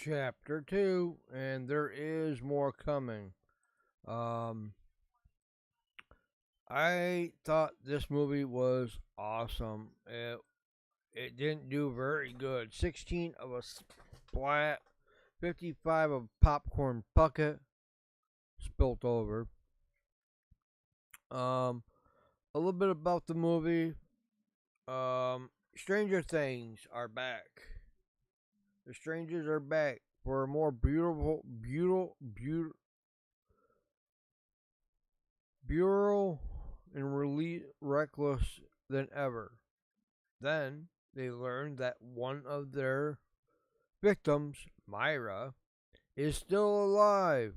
Chapter 2, and there is more coming. Um, I thought this movie was awesome. It didn't do very good. 16 of a splat, 55 of popcorn bucket spilt over. Um, a little bit about the movie. Stranger Things are back. The Strangers are back for a more beautiful and really reckless than ever. Then they learn that one of their victims, Myra, is still alive.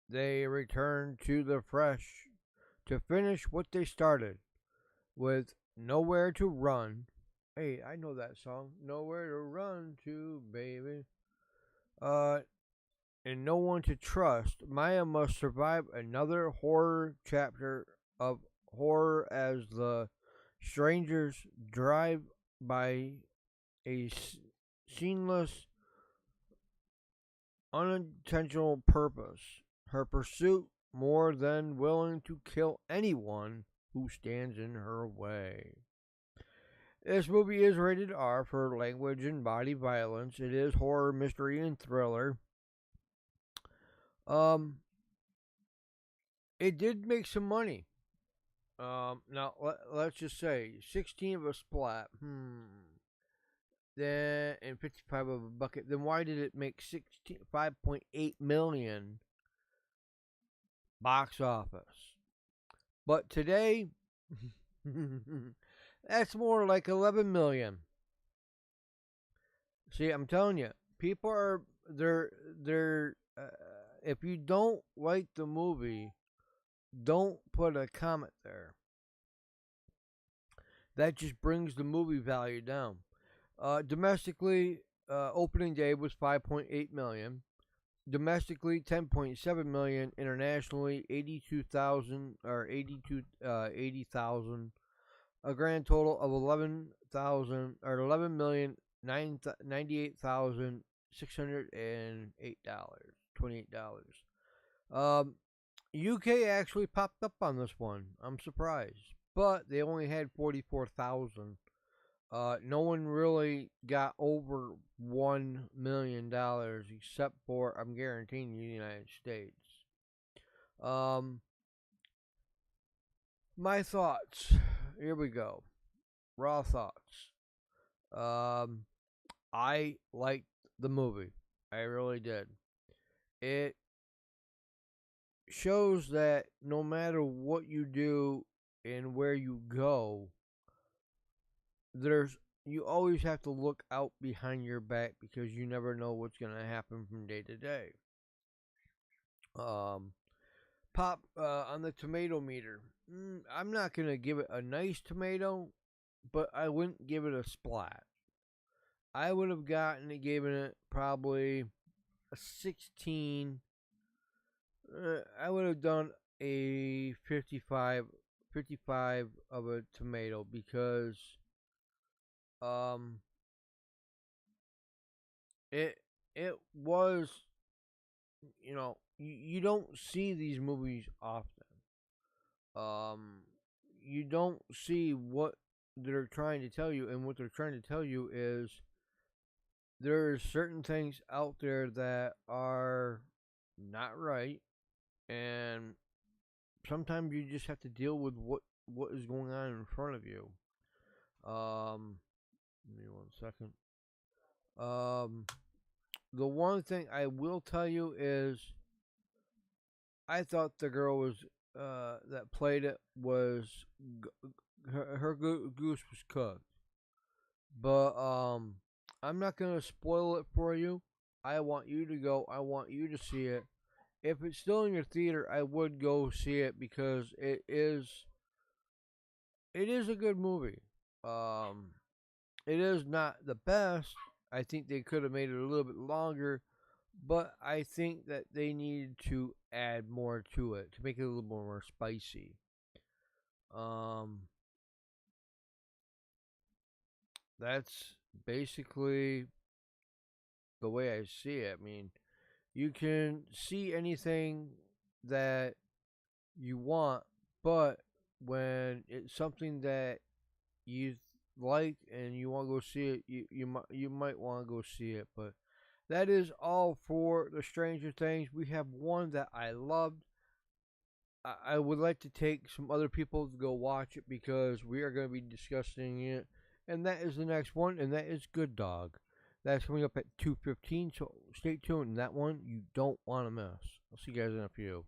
They return to the fresh to finish what they started with Nowhere to Run. Hey, I know that song. Nowhere to run to, baby. Uh, and no one to trust. Maya must survive another horror chapter of horror as the strangers drive by a seamless, unintentional purpose. Her pursuit more than willing to kill anyone who stands in her way. This movie is rated R for language and body violence. It is horror, mystery, and thriller. Um, it did make some money. Now let's just say 16 of a splat. Then and 55 of a bucket. Then why did it make 5.8 million box office? But today, that's more like 11 million. See, I'm telling you, people are they're. If you don't like the movie, don't put a comment there. That just brings the movie value down. Domestically, opening day was 5.8 million. Domestically, 10.7 million. Internationally, 82,000 or 80,000. A grand total of 11,000 or 11 million 98,608 $28. UK actually popped up on this one. I'm surprised, but they only had 44,000. No one really got over $1 million except for, I'm guaranteeing you, the United States. Um, my thoughts. Here we go. Raw thoughts. Um, I liked the movie. I really did. It shows that no matter what you do and where you go, there's you always have to look out behind your back because you never know what's going to happen from day to day. Um, pop on the tomato meter. I'm not going to give it a nice tomato, but I wouldn't give it a splat. I would have given it probably a 16. I would have done a 55 of a tomato because um it it was, you don't see these movies often. Um you don't see what they're trying to tell you, and what they're trying to tell you is there's certain things out there that are not right, and sometimes you just have to deal with what is going on in front of you. Give me 1 second. Um, the one thing I will tell you is I thought the girl was that played it was her goose was cooked, but I'm not gonna spoil it for you. I want you to go. I want you to see it. If it's still in your theater, I would go see it because it is a good movie. Um, it is not the best. I think they could have made it a little bit longer, but I think that they needed to add more to it to make it a little more spicy. Um, that's basically the way I see it. I mean, you can see anything that you want, but when it's something that you like and you want to go see it, you might want to go see it. But that is all for the Stranger Things. We have one that I loved. I would like to take some other people to go watch it because we are going to be discussing it, and that is the next one, and that is Good Dog. That's coming up at 2:15. So stay tuned. That one you don't want to miss. I'll see you guys in a few.